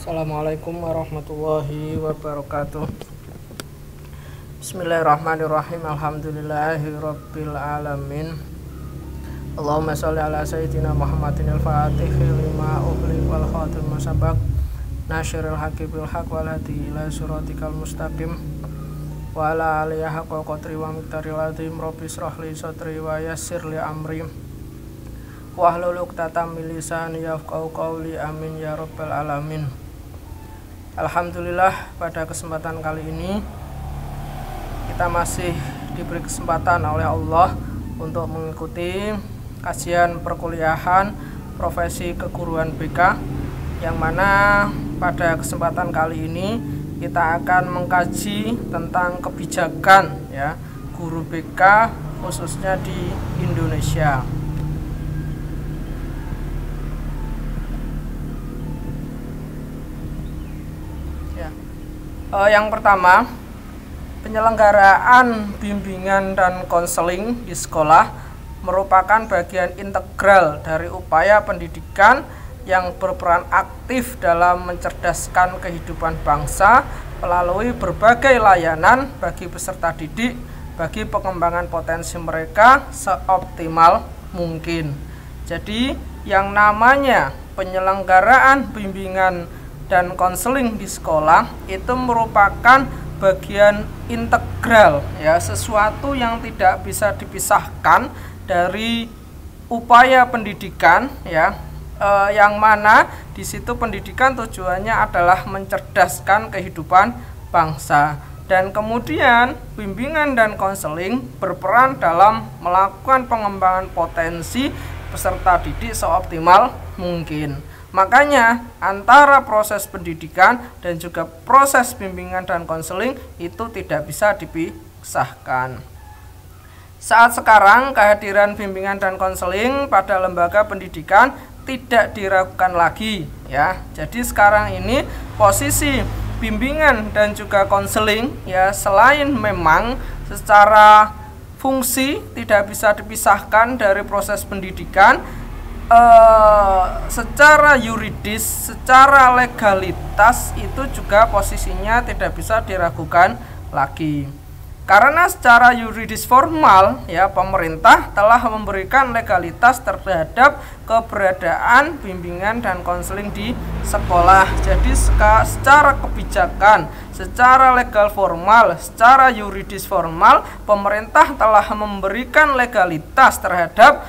Assalamualaikum warahmatullahi wabarakatuh. Bismillahirrahmanirrahim. Alhamdulillahirabbil alamin. Allahumma sholli ala sayyidina Muhammadin al-Fatih lima ughliq wal khatim sabaq nasyiril haqqi bil haqq wal hadi ila siratikal mustaqim wa ala alihi haqqa qadri wa miqdaril azim. Rabbi shrah li sadri wa yassir li amri wahlul 'uqdatam min lisani yafqahu qawli. Amin ya rabbal alamin. Alhamdulillah, pada kesempatan kali ini kita masih diberi kesempatan oleh Allah untuk mengikuti kajian perkuliahan profesi keguruan BK, yang mana pada kesempatan kali ini kita akan mengkaji tentang kebijakan guru BK khususnya di Indonesia. Yang pertama, penyelenggaraan bimbingan dan konseling di sekolah merupakan bagian integral dari upaya pendidikan yang berperan aktif dalam mencerdaskan kehidupan bangsa melalui berbagai layanan bagi peserta didik bagi pengembangan potensi mereka seoptimal mungkin. Jadi, yang namanya penyelenggaraan bimbingan dan konseling di sekolah itu merupakan bagian integral, sesuatu yang tidak bisa dipisahkan dari upaya pendidikan, yang mana di situ pendidikan tujuannya adalah mencerdaskan kehidupan bangsa, dan kemudian bimbingan dan konseling berperan dalam melakukan pengembangan potensi peserta didik seoptimal mungkin. Makanya antara proses pendidikan dan juga proses bimbingan dan konseling itu tidak bisa dipisahkan. Saat sekarang kehadiran bimbingan dan konseling pada lembaga pendidikan tidak diragukan lagi, Jadi sekarang ini posisi bimbingan dan juga konseling selain memang secara fungsi tidak bisa dipisahkan dari proses pendidikan, secara yuridis, secara legalitas itu juga posisinya tidak bisa diragukan lagi. Karena secara yuridis formal pemerintah telah memberikan legalitas terhadap keberadaan bimbingan dan konseling di sekolah. Jadi secara kebijakan, secara legal formal, secara yuridis formal, pemerintah telah memberikan legalitas terhadap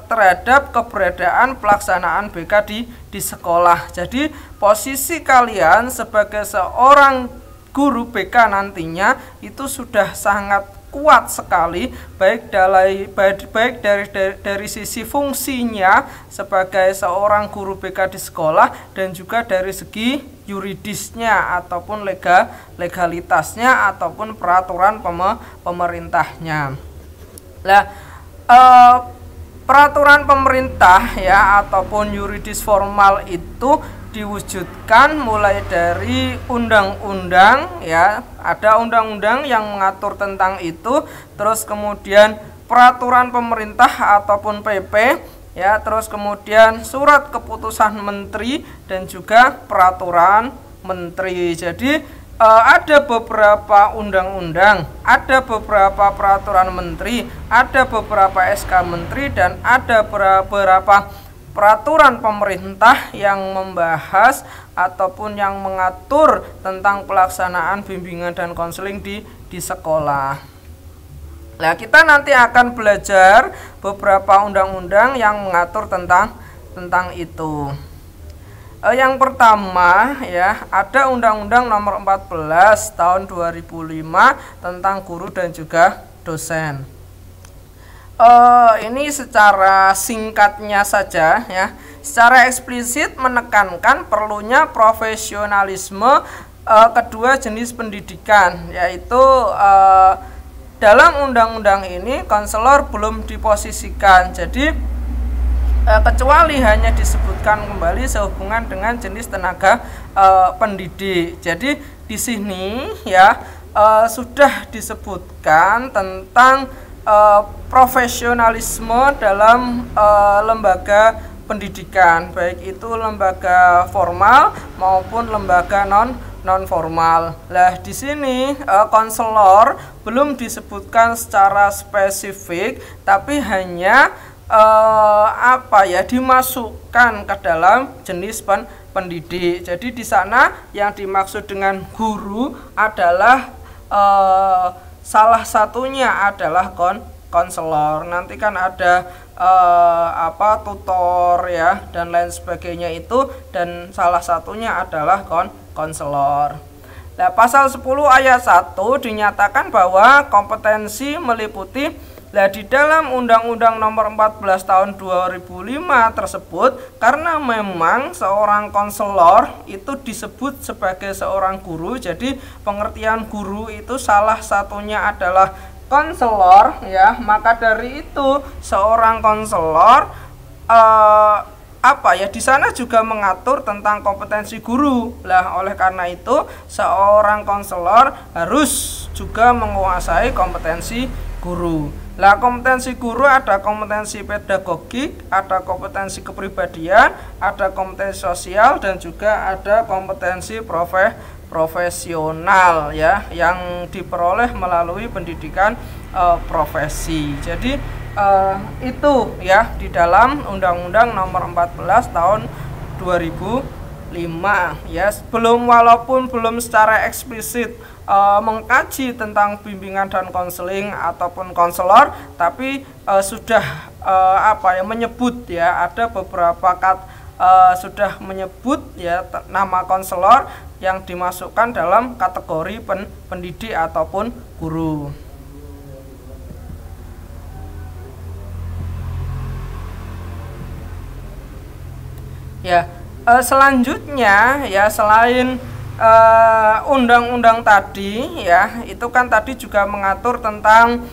terhadap keberadaan pelaksanaan BK di sekolah. Jadi posisi kalian sebagai seorang guru BK nantinya itu sudah sangat kuat sekali, baik dari sisi fungsinya sebagai seorang guru BK di sekolah dan juga dari segi yuridisnya ataupun legalitasnya ataupun peraturan pemerintahnya. Peraturan pemerintah ataupun yuridis formal itu diwujudkan mulai dari undang-undang, ada undang-undang yang mengatur tentang itu, terus kemudian peraturan pemerintah ataupun PP, terus kemudian surat keputusan menteri dan juga peraturan menteri. Jadi ada beberapa undang-undang, ada beberapa peraturan menteri, ada beberapa SK menteri, dan ada beberapa peraturan pemerintah yang membahas ataupun yang mengatur tentang pelaksanaan bimbingan dan konseling di sekolah. Nah, kita nanti akan belajar beberapa undang-undang yang mengatur tentang itu. Yang pertama ada Undang-Undang Nomor 14 Tahun 2005 tentang guru dan juga dosen. Ini secara singkatnya saja secara eksplisit menekankan perlunya profesionalisme kedua jenis pendidikan, yaitu dalam undang-undang ini konselor belum diposisikan, jadi kecuali hanya disebutkan kembali sehubungan dengan jenis tenaga pendidik. Jadi di sini sudah disebutkan tentang profesionalisme dalam lembaga pendidikan, baik itu lembaga formal maupun lembaga non formal. Lah di sini konselor belum disebutkan secara spesifik, tapi hanya dimasukkan ke dalam jenis pendidik. Jadi di sana yang dimaksud dengan guru adalah salah satunya adalah konselor. Nanti kan ada tutor ya dan lain sebagainya itu, dan salah satunya adalah konselor. Nah, pasal 10 ayat 1 dinyatakan bahwa kompetensi meliputi di dalam Undang-Undang Nomor 14 Tahun 2005 tersebut, karena memang seorang konselor itu disebut sebagai seorang guru. Jadi pengertian guru itu salah satunya adalah konselor ya. Maka dari itu seorang konselor di sana juga mengatur tentang kompetensi guru. Lah oleh karena itu seorang konselor harus juga menguasai kompetensi guru. Lah kompetensi guru ada kompetensi pedagogik, ada kompetensi kepribadian, ada kompetensi sosial, dan juga ada kompetensi profesional ya yang diperoleh melalui pendidikan profesi. Jadi itu ya di dalam Undang-Undang Nomor 14 Tahun 2005 ya. Walaupun belum secara eksplisit mengkaji tentang bimbingan dan konseling ataupun konselor, tapi sudah menyebut ya, ada beberapa sudah menyebut ya nama konselor yang dimasukkan dalam kategori pendidik ataupun guru. Ya, selanjutnya ya, selain undang-undang tadi ya, itu kan tadi juga mengatur tentang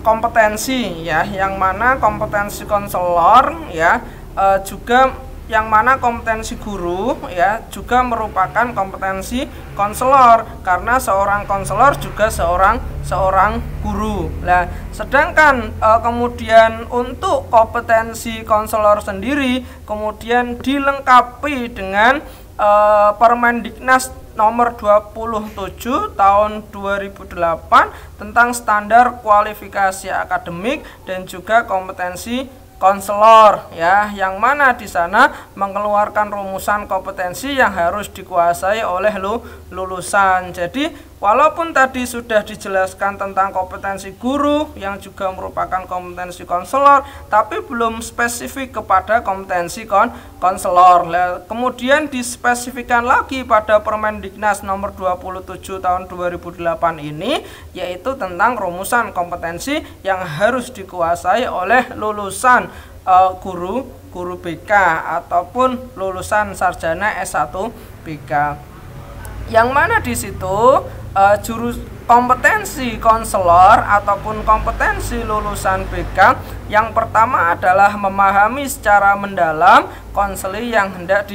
kompetensi ya, yang mana kompetensi konselor ya, juga yang mana kompetensi guru ya juga merupakan kompetensi konselor, karena seorang konselor juga seorang guru. Nah, sedangkan kemudian untuk kompetensi konselor sendiri kemudian dilengkapi dengan Permendiknas Nomor 27 Tahun 2008 tentang standar kualifikasi akademik dan juga kompetensi konselor ya, yang mana di sana mengeluarkan rumusan kompetensi yang harus dikuasai oleh lulusan. Jadi walaupun tadi sudah dijelaskan tentang kompetensi guru yang juga merupakan kompetensi konselor, tapi belum spesifik kepada kompetensi konselor. Kemudian dispesifikkan lagi pada Permendiknas Nomor 27 Tahun 2008 ini, yaitu tentang rumusan kompetensi yang harus dikuasai oleh lulusan guru BK ataupun lulusan sarjana S1 BK. Yang mana di situ jurus kompetensi konselor ataupun kompetensi lulusan BK yang pertama adalah memahami secara mendalam konseling yang hendak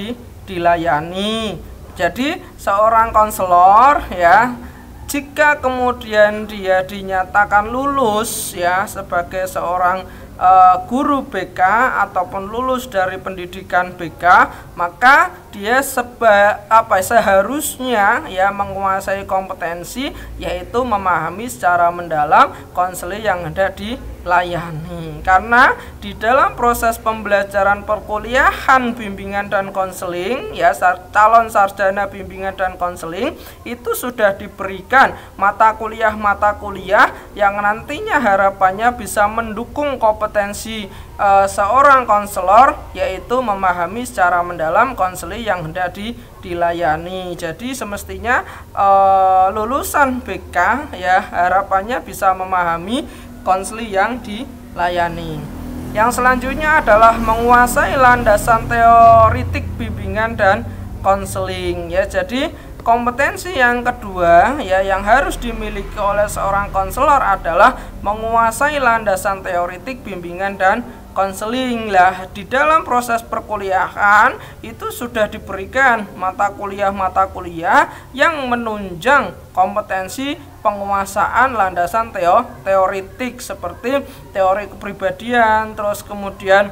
dilayani. Jadi seorang konselor ya, jika kemudian dia dinyatakan lulus ya sebagai seorang guru BK ataupun lulus dari pendidikan BK, maka dia seharusnya ya menguasai kompetensi, yaitu memahami secara mendalam konseling yang hendak dilayani. Karena di dalam proses pembelajaran perkuliahan bimbingan dan konseling ya, calon sarjana bimbingan dan konseling itu sudah diberikan mata kuliah yang nantinya harapannya bisa mendukung kompetensi seorang konselor, yaitu memahami secara mendalam konseling yang hendak dilayani. Jadi semestinya lulusan BK ya harapannya bisa memahami konseling yang dilayani. Yang selanjutnya adalah menguasai landasan teoritik bimbingan dan konseling ya. Jadi kompetensi yang kedua ya yang harus dimiliki oleh seorang konselor adalah menguasai landasan teoritik bimbingan dan konseling. Lah di dalam proses perkuliahan itu sudah diberikan mata kuliah yang menunjang kompetensi penguasaan landasan teoritik seperti teori kepribadian, terus kemudian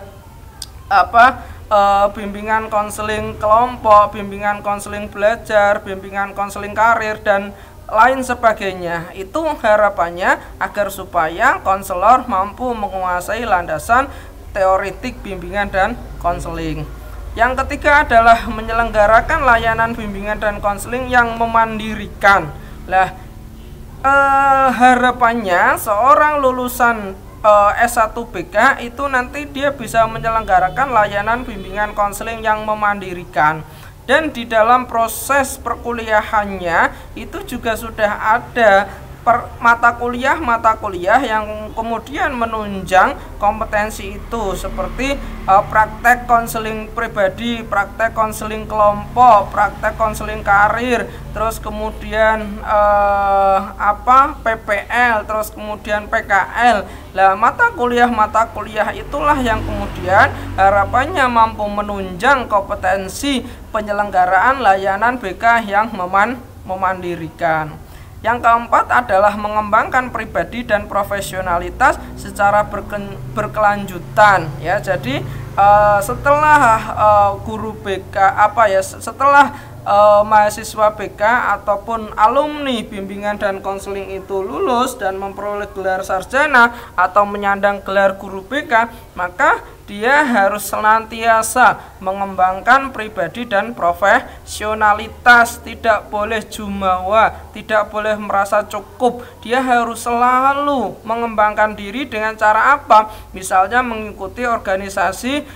bimbingan konseling kelompok, bimbingan konseling belajar, bimbingan konseling karir dan lain sebagainya. Itu harapannya agar supaya konselor mampu menguasai landasan teoritik bimbingan dan konseling. Yang ketiga adalah menyelenggarakan layanan bimbingan dan konseling yang memandirikan. Lah, harapannya seorang lulusan S1 BK itu nanti dia bisa menyelenggarakan layanan bimbingan konseling yang memandirikan. Dan di dalam proses perkuliahannya itu juga sudah ada mata kuliah yang kemudian menunjang kompetensi itu, seperti praktek konseling pribadi, praktek konseling kelompok, praktek konseling karir, terus kemudian PPL, terus kemudian PKL. Nah, mata kuliah itulah yang kemudian harapannya mampu menunjang kompetensi penyelenggaraan layanan BK yang memandirikan. Yang keempat adalah mengembangkan pribadi dan profesionalitas secara berkelanjutan, ya. Jadi setelah guru BK setelah mahasiswa BK ataupun alumni bimbingan dan konseling itu lulus dan memperoleh gelar sarjana atau menyandang gelar guru BK, maka dia harus senantiasa mengembangkan pribadi dan profesionalitas, tidak boleh jumawa, tidak boleh merasa cukup. Dia harus selalu mengembangkan diri dengan cara apa? Misalnya mengikuti organisasi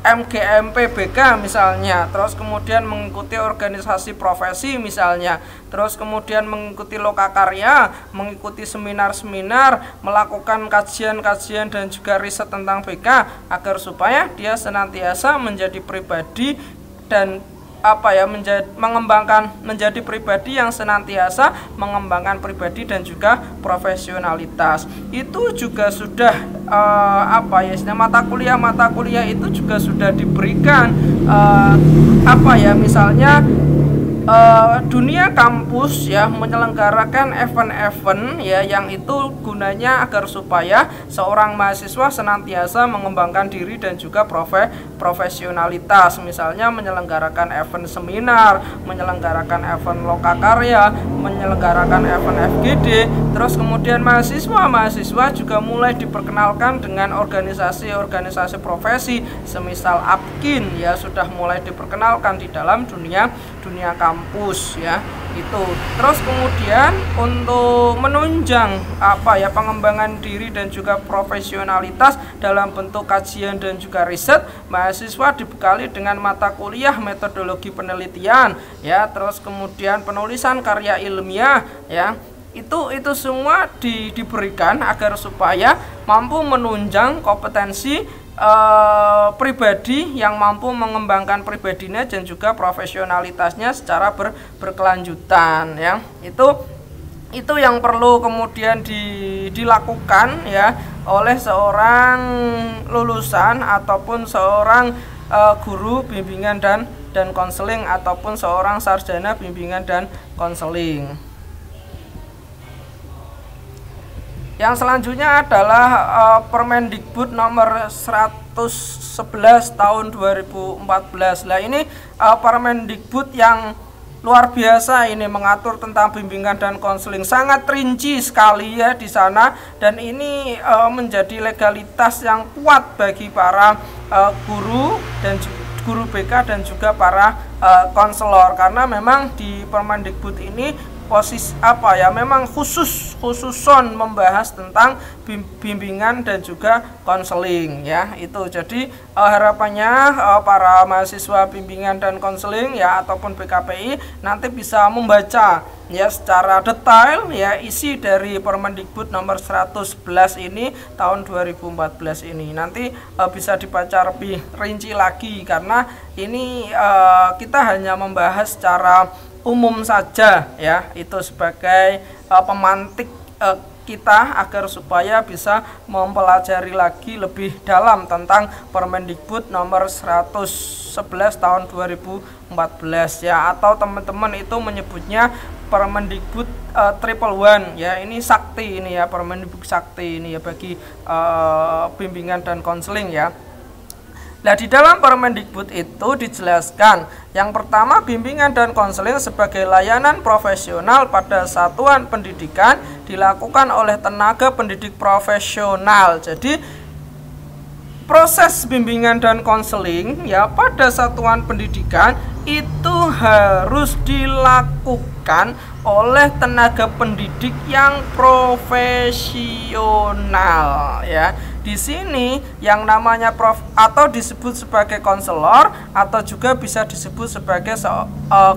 MGMP BK misalnya, terus kemudian mengikuti organisasi profesi misalnya, terus kemudian mengikuti lokakarya, mengikuti seminar-seminar, melakukan kajian-kajian dan juga riset tentang BK, agar supaya dia senantiasa menjadi pribadi dan menjadi pribadi yang senantiasa mengembangkan pribadi dan juga profesionalitas. Itu juga sudah mata kuliah itu juga sudah diberikan misalnya dunia kampus ya menyelenggarakan event-event ya yang itu gunanya agar supaya seorang mahasiswa senantiasa mengembangkan diri dan juga profesionalitas, misalnya menyelenggarakan event seminar, menyelenggarakan event lokakarya, menyelenggarakan event FGD, terus kemudian mahasiswa juga mulai diperkenalkan dengan organisasi-organisasi profesi semisal APKIN ya, sudah mulai diperkenalkan di dalam dunia kampus ya itu. Terus kemudian untuk menunjang pengembangan diri dan juga profesionalitas dalam bentuk kajian dan juga riset, mahasiswa dibekali dengan mata kuliah metodologi penelitian ya, terus kemudian penulisan karya ilmiah ya. Itu semua diberikan agar supaya mampu menunjang kompetensi pribadi yang mampu mengembangkan pribadinya dan juga profesionalitasnya secara berkelanjutan ya. Itu yang perlu kemudian dilakukan ya oleh seorang lulusan ataupun seorang guru bimbingan dan konseling ataupun seorang sarjana bimbingan dan konseling. Yang selanjutnya adalah Permendikbud nomor 111 tahun 2014. Nah, ini Permendikbud yang luar biasa, ini mengatur tentang bimbingan dan konseling, sangat rinci sekali ya di sana, dan ini menjadi legalitas yang kuat bagi para guru BK dan juga para konselor, karena memang di Permendikbud ini memang khususon membahas tentang bimbingan dan juga konseling ya itu. Jadi harapannya para mahasiswa bimbingan dan konseling ya ataupun BKPI nanti bisa membaca ya secara detail ya isi dari Permendikbud nomor 111 ini tahun 2014 ini. Nanti bisa dibaca lebih rinci lagi, karena ini kita hanya membahas secara umum saja ya, itu sebagai pemantik kita agar supaya bisa mempelajari lagi lebih dalam tentang Permendikbud nomor 111 tahun 2014 ya, atau teman-teman itu menyebutnya Permendikbud triple one ya, ini sakti ini ya, Permendikbud sakti ini ya bagi bimbingan dan konseling ya. Nah, di dalam Permendikbud itu dijelaskan yang pertama, bimbingan dan konseling sebagai layanan profesional pada satuan pendidikan dilakukan oleh tenaga pendidik profesional. Jadi proses bimbingan dan konseling ya pada satuan pendidikan itu harus dilakukan oleh tenaga pendidik yang profesional ya. Di sini yang namanya atau disebut sebagai konselor atau juga bisa disebut sebagai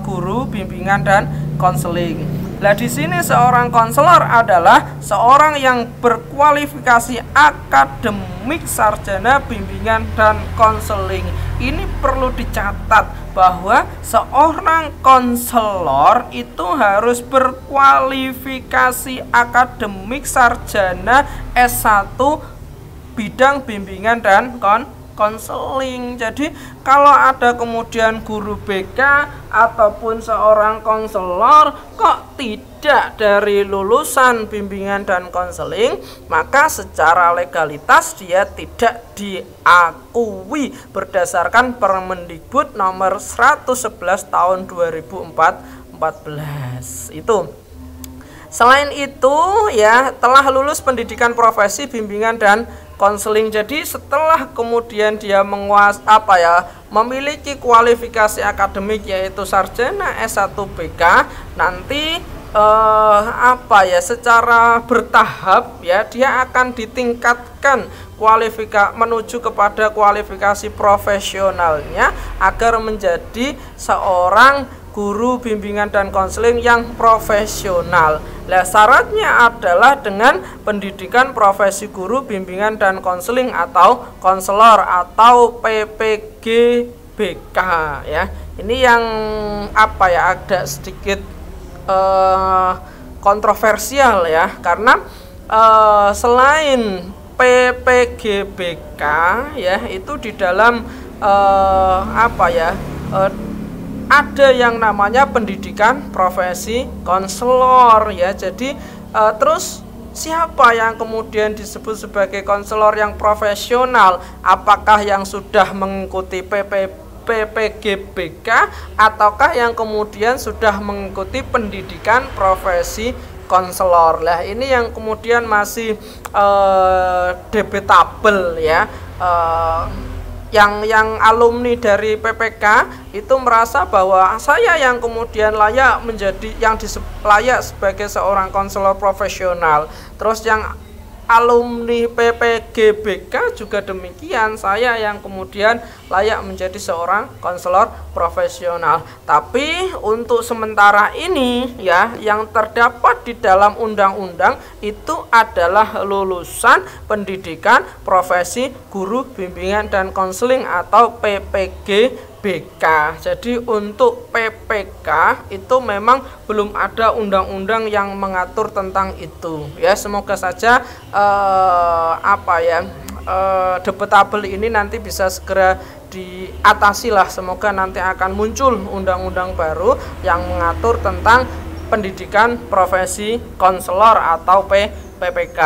guru bimbingan dan konseling. Nah, di sini seorang konselor adalah seorang yang berkualifikasi akademik sarjana bimbingan dan konseling. Ini perlu dicatat bahwa seorang konselor itu harus berkualifikasi akademik sarjana S1 bidang bimbingan dan konseling. Jadi kalau ada kemudian guru BK ataupun seorang konselor kok tidak dari lulusan bimbingan dan konseling, maka secara legalitas dia tidak diakui berdasarkan Permendikbud nomor 111 tahun 2014 itu. Selain itu ya, telah lulus pendidikan profesi bimbingan dan konseling. Jadi setelah kemudian dia memiliki kualifikasi akademik yaitu sarjana S1 BK, nanti secara bertahap ya dia akan ditingkatkan menuju kepada kualifikasi profesionalnya agar menjadi seorang guru bimbingan dan konseling yang profesional. Nah, syaratnya adalah dengan pendidikan profesi guru bimbingan dan konseling atau konselor atau PPGBK ya. Ini yang agak sedikit kontroversial ya, karena selain PPGBK ya, itu di dalam ada yang namanya pendidikan profesi konselor ya. Jadi terus siapa yang kemudian disebut sebagai konselor yang profesional? Apakah yang sudah mengikuti PPGBK ataukah yang kemudian sudah mengikuti pendidikan profesi konselor? Lah, ini yang kemudian masih debatable ya. Yang alumni dari PPK itu merasa bahwa saya yang kemudian layak layak sebagai seorang konselor profesional. Terus yang alumni PPGBK juga demikian, saya yang kemudian layak menjadi seorang konselor profesional. Tapi untuk sementara ini ya, yang terdapat di dalam undang-undang itu adalah lulusan pendidikan profesi guru bimbingan dan konseling atau PPGBK. Jadi untuk PPK itu memang belum ada undang-undang yang mengatur tentang itu ya. Semoga saja debatable ini nanti bisa segera diatasi lah. Semoga nanti akan muncul undang-undang baru yang mengatur tentang pendidikan profesi konselor atau PPK.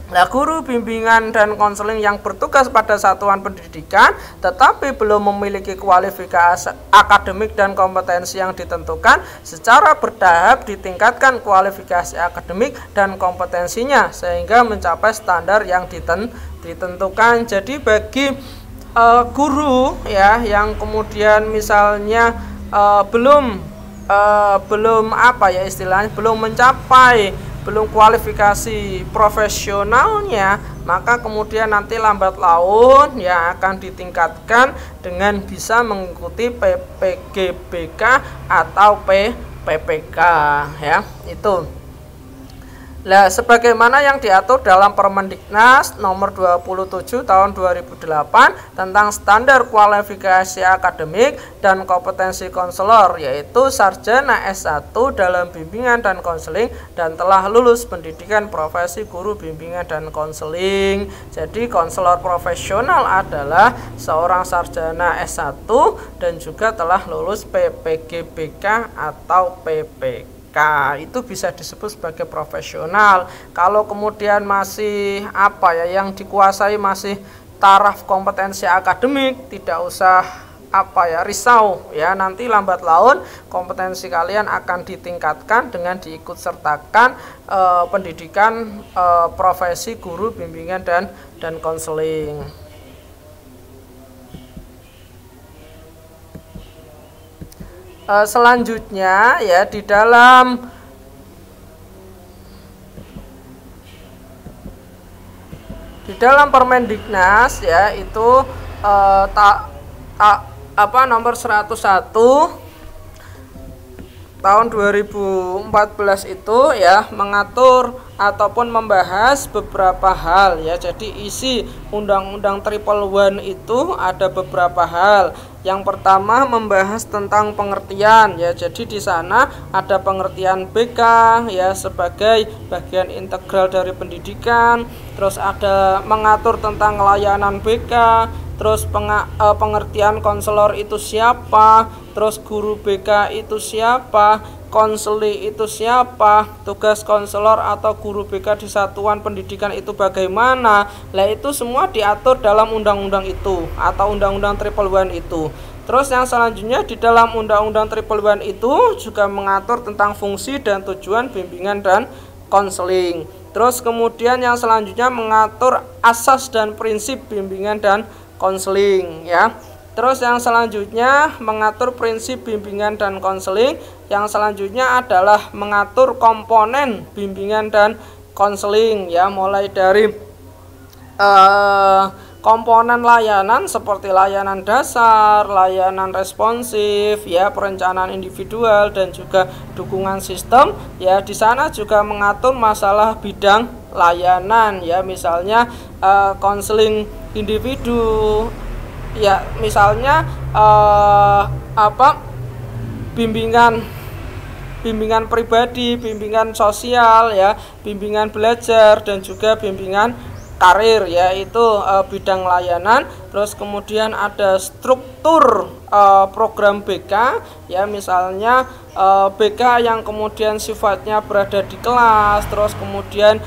Nah, guru bimbingan dan konseling yang bertugas pada satuan pendidikan tetapi belum memiliki kualifikasi akademik dan kompetensi yang ditentukan, secara bertahap ditingkatkan kualifikasi akademik dan kompetensinya sehingga mencapai standar yang ditentukan. Jadi bagi guru ya yang kemudian misalnya belum kualifikasi profesionalnya, maka kemudian nanti lambat laun ya akan ditingkatkan dengan bisa mengikuti PPGBK atau PPK ya. Itu. Nah, sebagaimana yang diatur dalam Permendiknas nomor 27 tahun 2008 tentang standar kualifikasi akademik dan kompetensi konselor, yaitu sarjana S1 dalam bimbingan dan konseling dan telah lulus pendidikan profesi guru bimbingan dan konseling. Jadi konselor profesional adalah seorang sarjana S1 dan juga telah lulus PPGBK atau PPK. BK, itu bisa disebut sebagai profesional. Kalau kemudian masih yang dikuasai masih taraf kompetensi akademik, tidak usah risau ya, nanti lambat laun kompetensi kalian akan ditingkatkan dengan diikut sertakan pendidikan profesi guru bimbingan dan konseling. Selanjutnya ya, di dalam Permendiknas ya, itu nomor 101 tahun 2014 itu ya mengatur ataupun membahas beberapa hal ya. Jadi isi Undang-Undang 111 itu ada beberapa hal. Yang pertama membahas tentang pengertian ya. Jadi di sana ada pengertian BK ya sebagai bagian integral dari pendidikan. Terus ada mengatur tentang layanan BK. Terus pengertian konselor itu siapa, terus guru BK itu siapa, konseli itu siapa, tugas konselor atau guru BK di satuan pendidikan itu bagaimana. Lah itu semua diatur dalam undang-undang itu atau Undang-Undang 111 itu. Terus yang selanjutnya di dalam Undang-Undang 111 itu juga mengatur tentang fungsi dan tujuan bimbingan dan konseling. Terus kemudian yang selanjutnya mengatur asas dan prinsip bimbingan dan konseling ya. Terus yang selanjutnya mengatur prinsip bimbingan dan konseling. Yang selanjutnya adalah mengatur komponen bimbingan dan konseling ya, mulai dari komponen layanan seperti layanan dasar, layanan responsif ya, perencanaan individual dan juga dukungan sistem ya. Di sana juga mengatur masalah bidang layanan ya, misalnya konseling individu ya, misalnya bimbingan pribadi, bimbingan sosial ya, bimbingan belajar dan juga bimbingan karir ya, itu bidang layanan. Terus kemudian ada struktur program BK ya, misalnya BK yang kemudian sifatnya berada di kelas, terus kemudian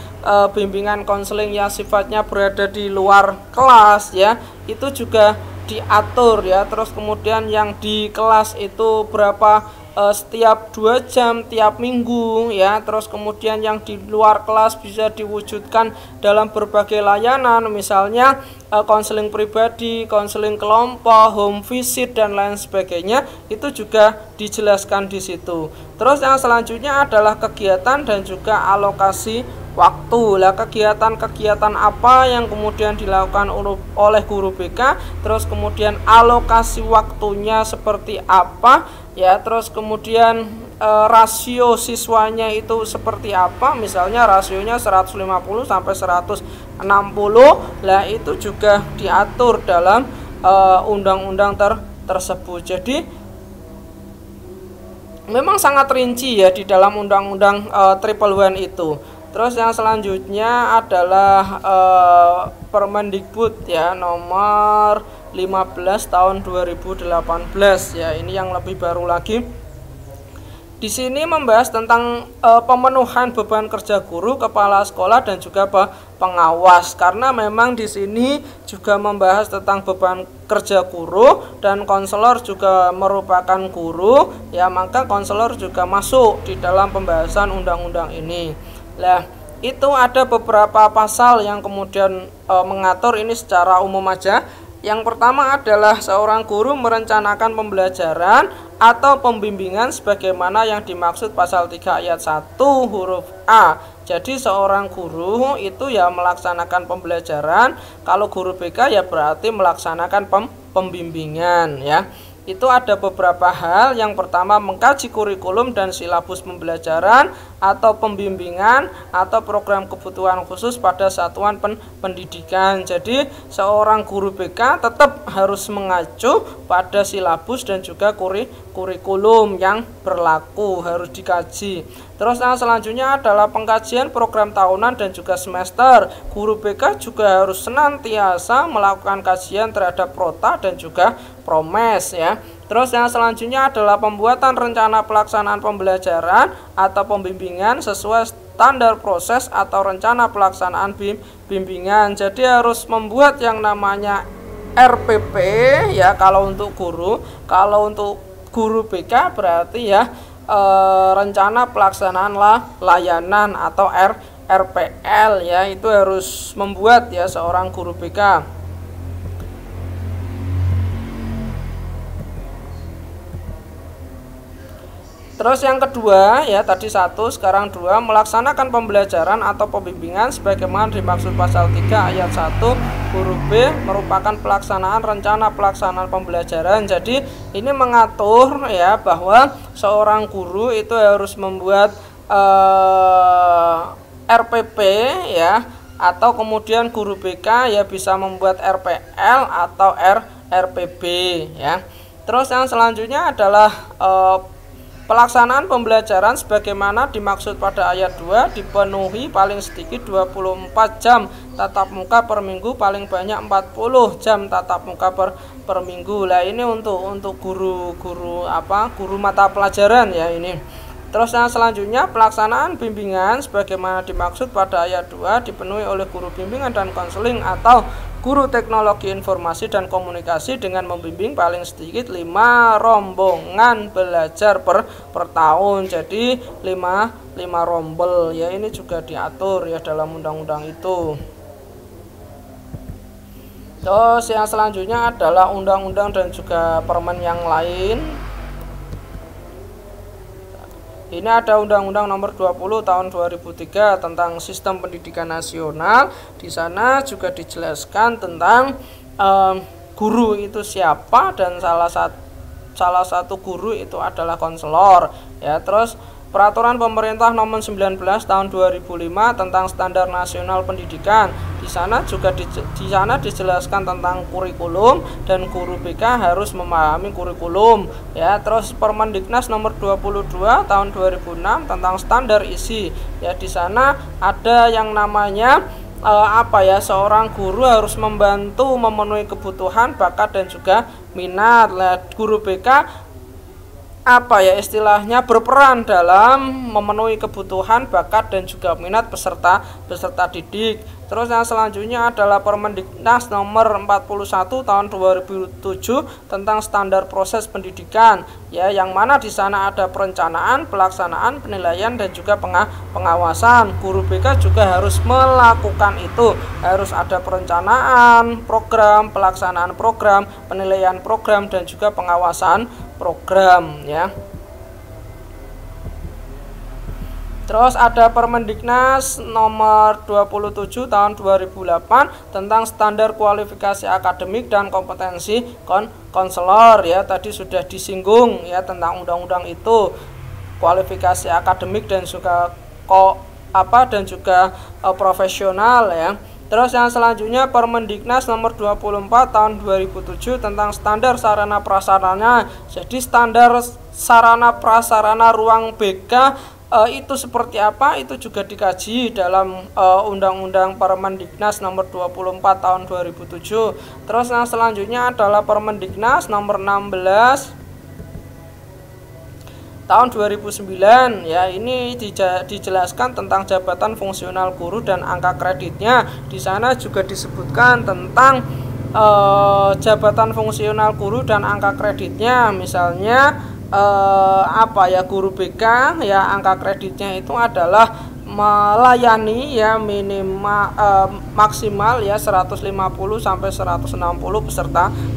bimbingan konseling yang sifatnya berada di luar kelas ya, itu juga diatur ya. Terus kemudian yang di kelas itu berapa setiap 2 jam tiap minggu ya. Terus kemudian yang di luar kelas bisa diwujudkan dalam berbagai layanan, misalnya konseling pribadi, konseling kelompok, home visit dan lain sebagainya, itu juga dijelaskan di situ. Terus yang selanjutnya adalah kegiatan dan juga alokasi waktu. Lah kegiatan-kegiatan apa yang kemudian dilakukan oleh guru BK, terus kemudian alokasi waktunya seperti apa ya, terus kemudian rasio siswanya itu seperti apa, misalnya rasionya 150 sampai 160. Lah itu juga diatur dalam undang-undang tersebut. Jadi memang sangat rinci ya di dalam Undang-Undang 111 itu. Terus yang selanjutnya adalah Permendikbud ya, nomor 15 tahun 2018 ya. Ini yang lebih baru lagi. Di sini membahas tentang pemenuhan beban kerja guru, kepala sekolah dan juga pengawas. Karena memang di sini juga membahas tentang beban kerja guru dan konselor juga merupakan guru ya, maka konselor juga masuk di dalam pembahasan undang-undang ini. Nah, itu ada beberapa pasal yang kemudian mengatur ini secara umum aja. Yang pertama adalah seorang guru merencanakan pembelajaran atau pembimbingan sebagaimana yang dimaksud pasal 3 ayat 1 huruf A. Jadi seorang guru itu ya melaksanakan pembelajaran, kalau guru BK ya berarti melaksanakan pembimbingan ya. Itu ada beberapa hal. Yang pertama mengkaji kurikulum dan silabus pembelajaran atau pembimbingan atau program kebutuhan khusus pada satuan pendidikan. Jadi seorang guru BK tetap harus mengacu pada silabus dan juga kurikulum yang berlaku, harus dikaji. Terus yang selanjutnya adalah pengkajian program tahunan dan juga semester. Guru BK juga harus senantiasa melakukan kajian terhadap prota dan juga promes ya. Terus yang selanjutnya adalah pembuatan rencana pelaksanaan pembelajaran atau pembimbingan sesuai standar proses atau rencana pelaksanaan bimbingan. Jadi harus membuat yang namanya RPP ya kalau untuk guru. Kalau untuk guru BK berarti ya rencana pelaksanaan layanan atau RPL ya, itu harus membuat ya seorang guru BK. Terus yang kedua ya, tadi 1, sekarang 2, melaksanakan pembelajaran atau pembimbingan sebagaimana dimaksud pasal 3 ayat 1 huruf B merupakan pelaksanaan rencana pelaksanaan pembelajaran. Jadi ini mengatur ya bahwa seorang guru itu harus membuat RPP ya, atau kemudian guru BK ya bisa membuat RPL atau RPB ya. Terus yang selanjutnya adalah pelaksanaan pembelajaran sebagaimana dimaksud pada ayat 2 dipenuhi paling sedikit 24 jam tatap muka per minggu, paling banyak 40 jam tatap muka per minggu. Lah ini untuk guru mata pelajaran ya ini. Terus yang selanjutnya pelaksanaan bimbingan sebagaimana dimaksud pada ayat 2 dipenuhi oleh guru bimbingan dan konseling atau guru teknologi informasi dan komunikasi dengan membimbing paling sedikit 5 rombongan belajar per tahun. Jadi 5 rombel ya, ini juga diatur ya dalam undang-undang itu. Terus yang selanjutnya adalah undang-undang dan juga permen yang lain. Ini ada Undang-Undang Nomor 20 Tahun 2003 tentang Sistem Pendidikan Nasional. Di sana juga dijelaskan tentang guru itu siapa, dan salah satu guru itu adalah konselor ya. Terus Peraturan Pemerintah Nomor 19 Tahun 2005 tentang Standar Nasional Pendidikan. Di sana juga dijelaskan tentang kurikulum, dan guru BK harus memahami kurikulum ya. Terus Permendiknas Nomor 22 Tahun 2006 tentang standar isi ya. Di sana ada yang namanya seorang guru harus membantu memenuhi kebutuhan, bakat dan juga minat. Guru BK istilahnya berperan dalam memenuhi kebutuhan, bakat dan juga minat peserta didik. Terus yang selanjutnya adalah Permendiknas Nomor 41 Tahun 2007 tentang standar proses pendidikan ya, yang mana di sana ada perencanaan, pelaksanaan, penilaian dan juga pengawasan. Guru BK juga harus melakukan itu, harus ada perencanaan program, pelaksanaan program, penilaian program dan juga pengawasan program ya. Terus ada Permendiknas Nomor 27 Tahun 2008 tentang standar kualifikasi akademik dan kompetensi konselor ya. Tadi sudah disinggung ya tentang undang-undang itu, kualifikasi akademik dan juga profesional ya. Terus yang selanjutnya Permendiknas Nomor 24 Tahun 2007 tentang standar sarana prasarana. Jadi standar sarana prasarana ruang BK itu seperti apa, itu juga dikaji dalam Undang-Undang Permendiknas Nomor 24 Tahun 2007. Terus yang selanjutnya adalah Permendiknas Nomor 16 Tahun 2009 ya. Ini dijelaskan tentang jabatan fungsional guru dan angka kreditnya. Di sana juga disebutkan tentang jabatan fungsional guru dan angka kreditnya. Misalnya guru BK ya, angka kreditnya itu adalah melayani ya maksimal ya 150 sampai 160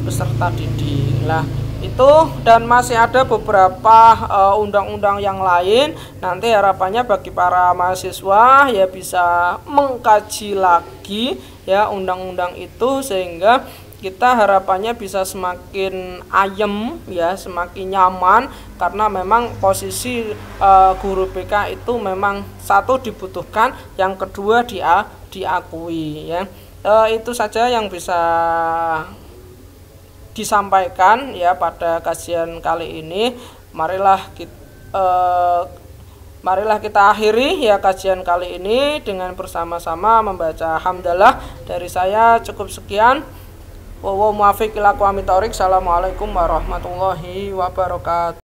peserta didik. Nah, itu dan masih ada beberapa undang-undang yang lain. Nanti harapannya bagi para mahasiswa ya bisa mengkaji lagi ya undang-undang itu, sehingga kita harapannya bisa semakin ayem ya, semakin nyaman, karena memang posisi guru BK itu memang satu dibutuhkan, yang kedua diakui ya. Itu saja yang bisa disampaikan ya pada kajian kali ini. Marilah kita akhiri ya kajian kali ini dengan bersama-sama membaca hamdalah. Dari saya cukup sekian. Wa muwaffiq ila aqwamit thoriq. Assalamualaikum warahmatullahi wabarakatuh.